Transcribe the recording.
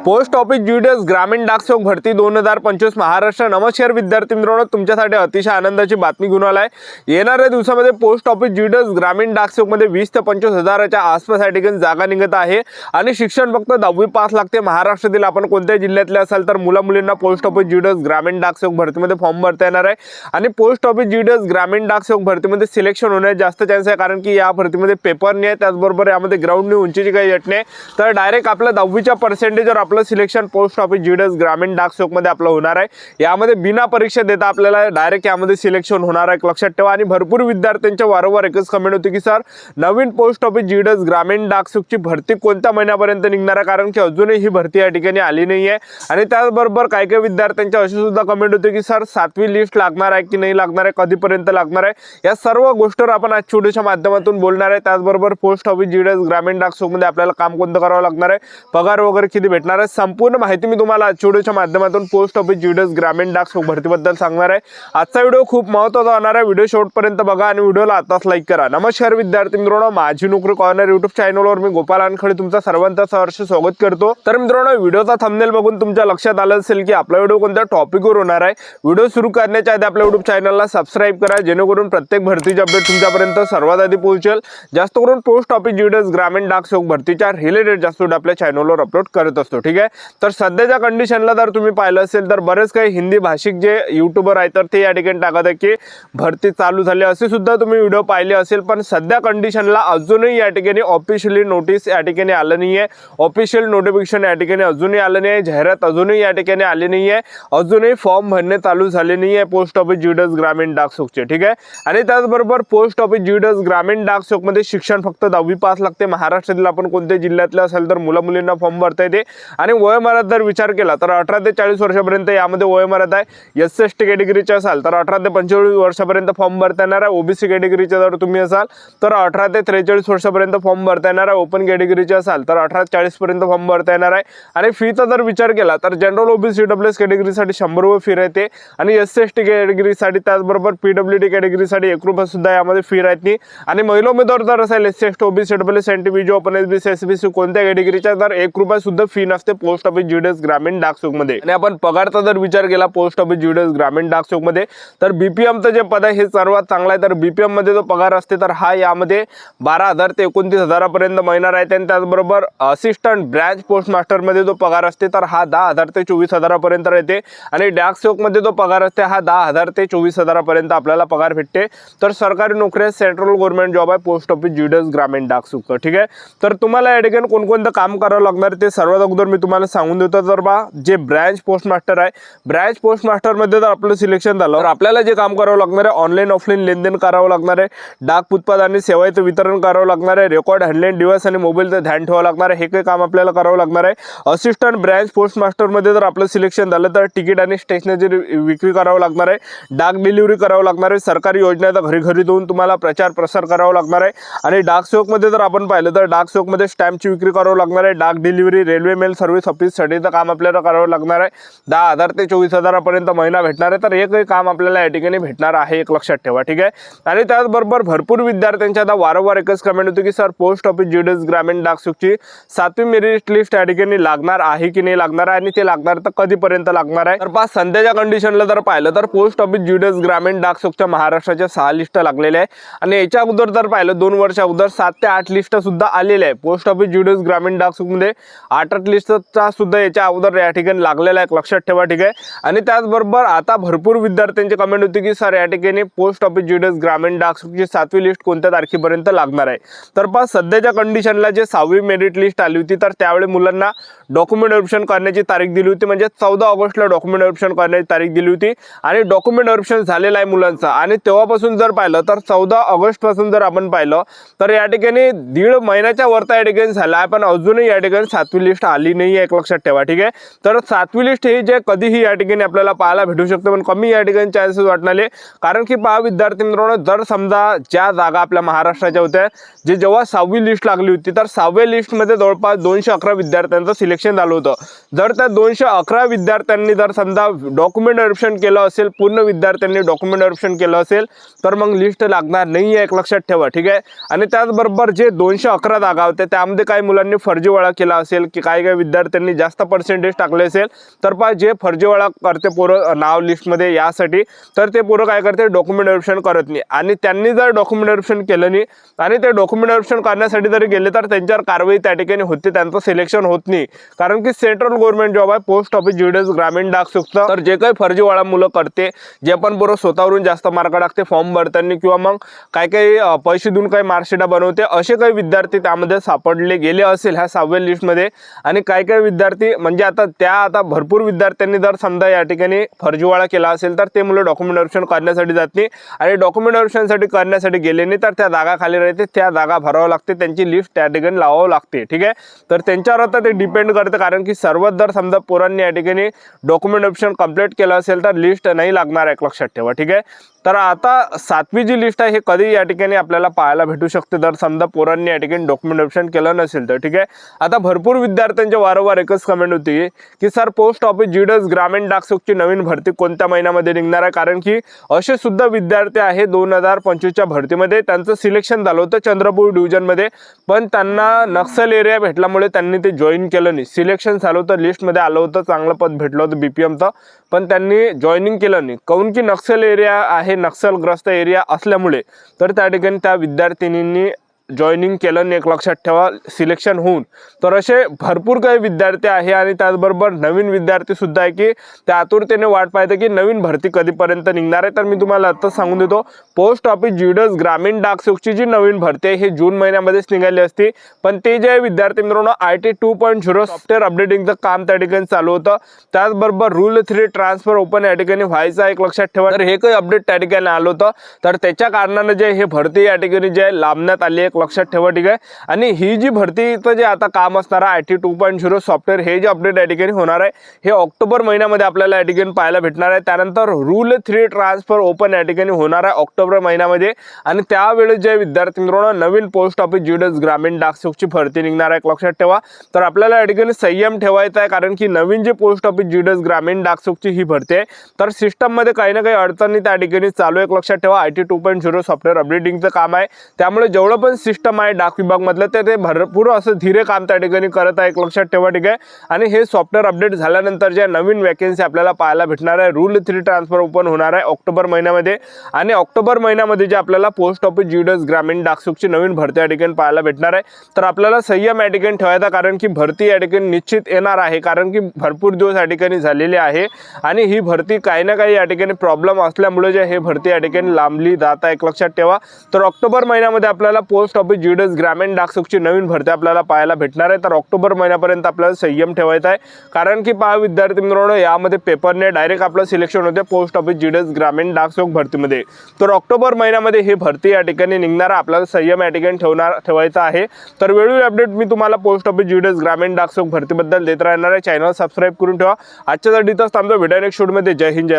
Post office GDS ग्रामीण डाकसेवक भरती 2025 महाराष्ट्र। नमस्कार विद्यार्थी मित्रांनो, तुमच्यासाठी अतिशय आनंदाची बातमी घेऊन आलाय। येणाऱ्या दिवसामध्ये पोस्ट ऑफिस जीडीएस ग्रामीण डाकसेवक मध्ये 20 ते 25 हजाराच्या आसपास या ठिकाणी जागा निघत आहे आणि शिक्षण फक्त 10वी पास लागते। महाराष्ट्रातील आपण कोणत्या जिल्ह्यातले असाल तर मुला-मुलींना पोस्ट ऑफिस जीडीएस ग्रामीण डाकसेवक भरतीमध्ये फॉर्म भरता येणार आहे आणि पोस्ट ऑफिस जीडीएस ग्रामीण डाकसेवक भरतीमध्ये सिलेक्शन होण्याचे जास्त चान्स आहे, कारण की या भरतीमध्ये पेपर नाही आहे, त्याचबरोबर यामध्ये ग्राउंडनी उंचीची काही अट नाही, तर डायरेक्ट आपल्या 10वीच्या पर्सेंटेजवर आपलं सिलेक्शन पोस्ट ऑफिस जीडीएस ग्रामीण डाकसेवक मध्ये आपलं होणार आहे। यामध्ये बिना परीक्षा देता आपल्याला डायरेक्ट यामध्ये सिलेक्शन होणार आहे, लक्षात ठेवा। आणि भरपूर विद्यार्थ्यांच्या वारंवार एकच कमेंट होती की सर नवीन पोस्ट ऑफिस जीडीएस ग्रामीण डाकसेवकची भरती कोणत्या महिन्यापर्यंत निघणार आहे, कारण की अजूनही ही भरती या ठिकाणी आली नाही आहे। आणि त्याचबरोबर काही काही विद्यार्थ्यांच्या अशी सुद्धा कमेंट होती की सर 7वी लिस्ट लागणार आहे की नाही लागणार आहे, कधीपर्यंत लागणार आहे, या सर्व गोष्टीवर आपण आज व्हिडिओच्या माध्यमातून बोलणार आहे। त्याचबरोबर पोस्ट ऑफिस जीडीएस ग्रामीण डाकसेवक मध्ये आपल्याला काम कोणतं करावं लागणार आहे, पगार वगैरे किती भेटणार आहे, संपूर्ण माहिती मी तुम्हाला आज व्हिडिओच्या माध्यमातून पोस्ट ऑफिस जीडीएस ग्रामीण डाकसेवक भरतीबद्दल सांगणार आहे। आजचा व्हिडिओ खूप महत्त्वाचा होणार आहे, व्हिडिओ शेवटपर्यंत बघा आणि व्हिडिओला आताच लाईक करा। नमस्कार विद्यार्थी मित्रांनो, माझी नोकरी कॉर्नर YouTube चॅनलवर मी गोपाल अनखडे तुमचं सर्वांचं सहर्ष स्वागत करतो। तर मित्रांनो, व्हिडिओचा थंबनेल बघून तुमच्या लक्षात आलं असेल की आपला व्हिडिओ कोणत्या टॉपिकवर होणार आहे। व्हिडिओ सुरू करण्याच्या आधी आपल्या YouTube चॅनलला सबस्क्राइब करा, जेणेकरून प्रत्येक भरतीचे अपडेट तुमच्यापर्यंत सर्वात आधी पोहोचेल। जास्त करून पोस्ट ऑफिस जीडीएस ग्रामीण डाकसेवक भरतीच्या रिलेटेड जास्त व्हिडिओ आपल्या चॅनलवर अपलोड करत असतो, ठीक आहे। तर सध्याच्या कंडिशनला जर तुम्ही पाहिलं असेल तर बरेच काही हिंदी भाषिक जे यूट्यूबर आहेत तर ते या ठिकाणी टाकत आहे की भरती चालू झाली, असे सुद्धा तुम्ही व्हिडिओ पाहिले असेल। पण सध्या कंडिशनला अजूनही या ठिकाणी ऑफिशियली नोटीस या ठिकाणी आलं नाही आहे, ऑफिशियल नोटिफिकेशन या ठिकाणी अजूनही आलं नाही आहे, जाहिरात अजूनही या ठिकाणी आली नाही आहे, अजूनही फॉर्म भरणे चालू झाले नाही आहे पोस्ट ऑफिस जीडीएस ग्रामीण डाकसेवकचे, ठीक आहे। आणि त्याचबरोबर पोस्ट ऑफिस जीडीएस ग्रामीण डाकसेवक मध्ये शिक्षण फक्त 10वी पास लागते। महाराष्ट्रातील आपण कोणत्या जिल्ह्यातले असेल तर मुला-मुलींना फॉर्म भरता येते आणि वयोमर्यादा जर विचार केला तर 18 ते 40 वर्षापर्यंत यामध्ये वयोमर्यादा आहे। SC/ST कॅटेगरीचे असाल तर 18 ते 45 वर्षापर्यंत फॉर्म भरता येणार आहे। ओबीसी कॅटेगरीचे जर तुम्ही असाल तर 18 ते 43 वर्षापर्यंत फॉर्म भरता येणार आहे। ओपन कॅटेगरीचे असाल तर 18 ते 40 पर्यंत फॉर्म भरता येणार आहे। आणि फीचा जर विचार केला तर जनरल ओबीसी डब्ल्यूएस कॅटेगरीसाठी 100 रुपये फी राहते आणि SC/ST कॅटेगरीसाठी त्याचबरोबर PWD कॅटेगरीसाठी 1 रुपया सुद्धा यामध्ये फी राहते। आणि महिला उमेदवार जर असेल SC/ST OBC WS NTPG open SBC SBC कोणत्या कॅटेगरीच्या तर 1 रुपया सुद्धा फी नसते पोस्ट ऑफिस जीडीएस ग्रामीण डाकसेवक मध्ये। आणि आपण पगारचा जर विचार केला पोस्ट ऑफिस जीडीएस ग्रामीण डाकसेवक मध्ये तर BPM चं जे पद आहे हे सर्वात चांगलं आहे। तर BPM मध्ये जो पगार असते तर हा यामध्ये 12,000 ते 29,000 पर्यंत महिना राहते। आणि त्याचबरोबर असिस्टंट ब्रांच पोस्ट मास्टर मध्ये जो पगार असते तर हा 10,000 ते 24,000 पर्यंत राहते। आणि डाकसेवक मध्ये जो पगार असते हा 10,000 ते 24,000 पर्यंत आपल्याला पगार भेटते। तर सरकारी नोकरी सेंट्रल गव्हर्नमेंट जॉब आहे पोस्ट ऑफिस जीडीएस ग्रामीण डाकसेवक, ठीक आहे। तर तुम्हाला या ठिकाणी कोणकोणतं काम करावं लागणार ते सर्वात अगोदर मी तुम्हाला सांगून देतो। तर बा जे ब्रांच पोस्ट मास्टर आहे, ब्रांच पोस्ट मास्टर मध्ये जर आपलं सिलेक्शन झालं तर आपल्याला जे काम करावं लागणार आहे ऑनलाईन ऑफलाईन लेनदेन करावं लागणार आहे, डाक उत्पादन आणि सेवांचं वितरण करावं लागणार आहे, रेकॉर्ड हँडलिंग डिव्हाइस आणि मोबाईलचं ध्यान ठेवावं लागणार आहे, हे काही काम आपल्याला करावं लागणार आहे। असिस्टंट ब्रांच पोस्ट मास्टर मध्ये जर आपलं सिलेक्शन झालं तर तिकीट आणि स्टेशनरी विक्री करावं लागणार आहे, डाक डिलिव्हरी करावं लागणार आहे, सरकारी योजनेचा घरी घरी जाऊन तुम्हाला प्रचार प्रसार करावा लागणार आहे। आणि डाकसेवक मध्ये जर आपण पाहिलं तर डाकसेवक मध्ये स्टॅम्पची विक्री करावं लागणार आहे, डाक delivery railway mail service office साठीचं काम आपल्याला करावं लागणार आहे। 10,000 ते 24,000 पर्यंत महिना भेटणार आहे। तर हे काही काम आपल्याला या ठिकाणी भेटणार आहे, एक लक्षात ठेवा, ठीक आहे। आणि त्याचबरोबर भरपूर विद्यार्थ्यांच्या आता वारंवार एकच कमेंट होती की सर पोस्ट ऑफिस जीडीएस ग्रामीण डाकसेवकची 7वी मेरिट लिस्ट या ठिकाणी लागणार आहे की नाही लागणार आहे आणि ते लागणार तर कधीपर्यंत लागणार आहे। तर पाच सध्याच्या कंडिशनला जर पाहिलं तर पोस्ट ऑफिस जीडीएस ग्रामीण डाकसेवकच्या महाराष्ट्राच्या 6 लिस्ट लागलेल्या आहे आणि याच्या अगोदर जर पाहिलं 2 वर्ष अगोदर 7 ते 8 लिस्ट सुद्धा आलेल्या आहे पोस्ट ऑफिस जीडीएस ग्रामीण डाकसेवक मध्ये। 8 लिस्टचा सुद्धा याच्या अगोदर या ठिकाणी लागलेला आहे, लक्षात ठेवा, ठीक आहे। आणि त्याचबरोबर आता भरपूर विद्यार्थ्यांची कमेंट होती की सर या ठिकाणी पोस्ट ऑफिस जीडीएस ग्रामीण डाकसेवकची 7वी लिस्ट कोणत्या तारखेपर्यंत लागणार आहे। तर पहा सध्याच्या कंडिशनला जे 6वी मेरिट लिस्ट आली होती तर त्यावेळी मुलांना डॉक्युमेंट व्हेरिफिकेशन करण्याची तारीख दिली होती, म्हणजे 14 ऑगस्टला डॉक्युमेंट व्हेरिफिकेशन करण्याची तारीख दिली होती आणि डॉक्युमेंट व्हेरिफिकेशन झालेलं आहे मुलांचं। आणि तेव्हापासून जर पाहिलं तर 14 ऑगस्ट पासून जर आपण पाहिलं तर या ठिकाणी 1.5 महिन्याच्या वरता या ठिकाणी झाला आहे, पण अजूनही या ठिकाणी 7वी लिस्ट आली नाही आहे, एक लक्षात ठेवा, ठीक आहे। तर 7वी लिस्ट ही जे कधीही या ठिकाणी आपल्याला पाहायला भेटू शकते, पण कमी या ठिकाणी चान्सेस वाटणारे, कारण की पहा विद्यार्थी मित्रांनो, जर समजा ज्या जागा आपल्या महाराष्ट्राच्या होत्या जे जेव्हा 6वी लिस्ट लागली होती तर 6व्या लिस्टमध्ये जवळपास 211 विद्यार्थ्यांचं सिलेक्शन झालं होतं। जर त्या 211 विद्यार्थ्यांनी जर समजा डॉक्युमेंट व्हेरिफिकेशन केलं असेल, पूर्ण विद्यार्थ्यांनी डॉक्युमेंट व्हेरिफिकेशन केलं असेल तर मग लिस्ट लागणार नाही आहे, एक लक्षात ठेवा, ठीक आहे। आणि त्याचबरोबर जे 211 जागा होत्या त्यामध्ये काही मुलांनी फर्जीवाडा केला असेल की काही विद्यार्थ्यांनी जास्त पर्सेंटेज टाकले असेल तर पहा जे फर्जीवाडा करते पोरं नाव लिस्टमध्ये यासाठी, तर ते पोरं काय करते डॉक्युमेंट व्हेरिफिकेशन करत नाही आणि त्यांनी जर डॉक्युमेंट व्हेरिफिकेशन केलं नाही आणि ते डॉक्युमेंट व्हेरिफिकेशन करण्यासाठी जरी गेले तर त्यांच्यावर कारवाई त्या ठिकाणी होते, त्यांचं सिलेक्शन होत नाही. कारण की सेंट्रल गव्हर्नमेंट जॉब आहे पोस्ट ऑफिस जीडीएस ग्रामीण डाक सुक्त. तर जे काही फर्जीवाडा मुलं करते, जे पण पोरं स्वतःवरून जास्त मार्क टाकते फॉर्म भरताना किंवा मग काही पैसे देऊन काही मार्कशीटा बनवते, असे काही विद्यार्थी त्यामध्ये सापडले गेले असेल ह्या 6व्या लिस्टमध्ये. आणि काही विद्यार्थी म्हणजे आता भरपूर विद्यार्थ्यांनी जर समजा या ठिकाणी फर्जीवाडा केला असेल तर ते मुलं डॉक्युमेंट व्हेरिफिकेशन करण्यासाठी जात नाही आणि डॉक्युमेंट व्हेरिफिकेशनसाठी करण्यासाठी गेले नाही तर त्या जागा खाली राहते, त्या जागा भरावं लागते, त्यांची लिस्ट त्या ठिकाणी लावावं लागते. ठीक आहे, तर त्यांच्यावर आता ते डिपेंड करतं. कारण की सर्वच जर समजा पोरांनी या ठिकाणी डॉक्युमेंट व्हेरिफिकेशन कंप्लीट केलं असेल तर लिस्ट नाही लागणार आहे, लक्षात ठेवा. ठीक आहे, तर आता 7वी जी लिस्ट आहे हे कधी या ठिकाणी आपल्याला पाहायला भेटू शकते जर समजा पोरांनी या ठिकाणी डॉक्युमेंट व्हेरिफिकेशन केलं नसेल तर. ठीक आहे, आता भरपूर विद्यार्थ्यांच्या वारंवार एकच कमेंट होती की सर पोस्ट ऑफिस जीडीएस ग्रामीण डाक सुक्तची नवीन भरती कोणत्या महिन्यामध्ये निघणार आहे. कारण की असे सुद्धा विद्यार्थी आहे 2025च्या भरतीमध्ये त्यांचं सिलेक्शन झालं होतं चंद्रपूर डिव्हिजनमध्ये, पण त्यांना नक्सल एरिया भेटल्यामुळे त्यांनी ते जॉईन केलं नाही. सिलेक्शन झालं होतं, लिस्टमध्ये आलं होतं, चांगलं पद भेटलं होतं BPMचं, पण त्यांनी जॉईनिंग केलं नाही. काऊन की नक्सल एरिया आहे, नक्षलग्रस्त एरिया असल्यामुळे. तर त्या ठिकाणी त्या विद्यार्थिनींनी जॉईनिंग केलं नाही, एक लक्षात ठेवा, सिलेक्शन होऊन. तर असे भरपूर काही विद्यार्थी आहे आणि त्याचबरोबर नवीन विद्यार्थी सुद्धा आहे की त्या आतुरतेने वाट पाहते की नवीन भरती कधीपर्यंत निघणार आहे. तर मी तुम्हाला आत्ताच सांगून देतो, पोस्ट ऑफिस जीडीएस ग्रामीण डाक सुक्तची जी नवीन भरती आहे हे जून महिन्यामध्येच निघाली असती, पण ते जे विद्यार्थी मित्रांनो IT 2.0 सॉफ्टवेअर अपडेटिंगचं काम त्या ठिकाणी चालू होतं. त्याचबरोबर रूल 3 ट्रान्सफर ओपन या ठिकाणी व्हायचं, एक लक्षात ठेवा. तर हे काही अपडेट त्या ठिकाणी आलं होतं, तर त्याच्या कारणाने जे हे भरती या ठिकाणी जे लांबण्यात आली, एक लक्षात ठेवा. ठीक आहे, आणि ही जी भरतीचं जे आता काम असणार आहे IT 2.0 सॉफ्टवेअर हे जे अपडेट या ठिकाणी होणार आहे हे ऑक्टोबर महिन्यामध्ये आपल्याला या ठिकाणी पाहायला भेटणार आहे. त्यानंतर रूल 3 ट्रान्सफर ओपन या ठिकाणी होणार आहे ऑक्टोबर महिन्यामध्ये आणि त्यावेळेस जे विद्यार्थी मित्रांनो नवीन पोस्ट ऑफिस जीडीएस ग्रामीण डाक सुक्तची भरती निघणार आहे, एक लक्षात ठेवा. तर आपल्याला या ठिकाणी संयम ठेवायचा आहे, कारण की नवीन जे पोस्ट ऑफिस जीडीएस ग्रामीण डाक सुक्तची ही भरती आहे तर सिस्टममध्ये काही ना काही अडचणी त्या ठिकाणी चालू आहे, एक लक्षात ठेवा. IT 2.0 सॉफ्टवेअर अपडेटिंगचं काम आहे, त्यामुळे जेवढं पण सिस्टम आहे डाक विभाग मधलं ते भरपूर असं धीरे काम त्या ठिकाणी करत आहे, एक लक्षात ठेवा. ठीक आहे, आणि हे सॉफ्टवेअर अपडेट झाल्यानंतर ज्या नवीन वॅकन्सी आपल्याला पाहायला भेटणार आहे, रूल 3 ट्रान्सफर ओपन होणार आहे ऑक्टोबर महिन्यामध्ये आणि ऑक्टोबर महिन्यामध्ये जे आपल्याला पोस्ट ऑफिस जीडीएस ग्रामीण डाक सुक्तची नवीन भरती या ठिकाणी पाहायला भेटणार आहे. तर आपल्याला संयम या ठिकाणी ठेवायचा, कारण की भरती या ठिकाणी निश्चित येणार आहे, कारण की भरपूर दिवस या ठिकाणी झालेले आहे आणि ही भरती काही ना काही या ठिकाणी प्रॉब्लेम असल्यामुळे जे हे भरती या ठिकाणी लांबली जात आहे, एक लक्षात ठेवा. तर ऑक्टोबर महिन्यामध्ये आपल्याला पोस्ट ऑफिस जीडीएस ग्रामीण डाक सुक्तची नवीन भरती आपल्याला पाहायला भेटणार आहे. तर ऑक्टोबर महिन्यापर्यंत आपल्याला संयम ठेवायचा आहे, कारण की पहा विद्यार्थी मित्रांनो यामध्ये पेपरने डायरेक्ट आपलं सिलेक्शन होते पोस्ट ऑफिस जीडीएस ग्रामीण डाक सुक्त भरतीमध्ये. तर ऑक्टोबर महिन्यामध्ये ही भरती या ठिकाणी निघणार, आपल्याला संयम या ठिकाणी ठेवायचा आहे. तर वेळोवेळी अपडेट मी तुम्हाला पोस्ट ऑफिस जीडीएस ग्रामीण डाक सुक्त भरतीबद्दल देत राहणार आहे. चॅनल सबस्क्राईब करून ठेवा. आजच्यासाठी इथंच थांबतो, भेटूया नेक्स्ट व्हिडिओमध्ये. जय हिंद, जय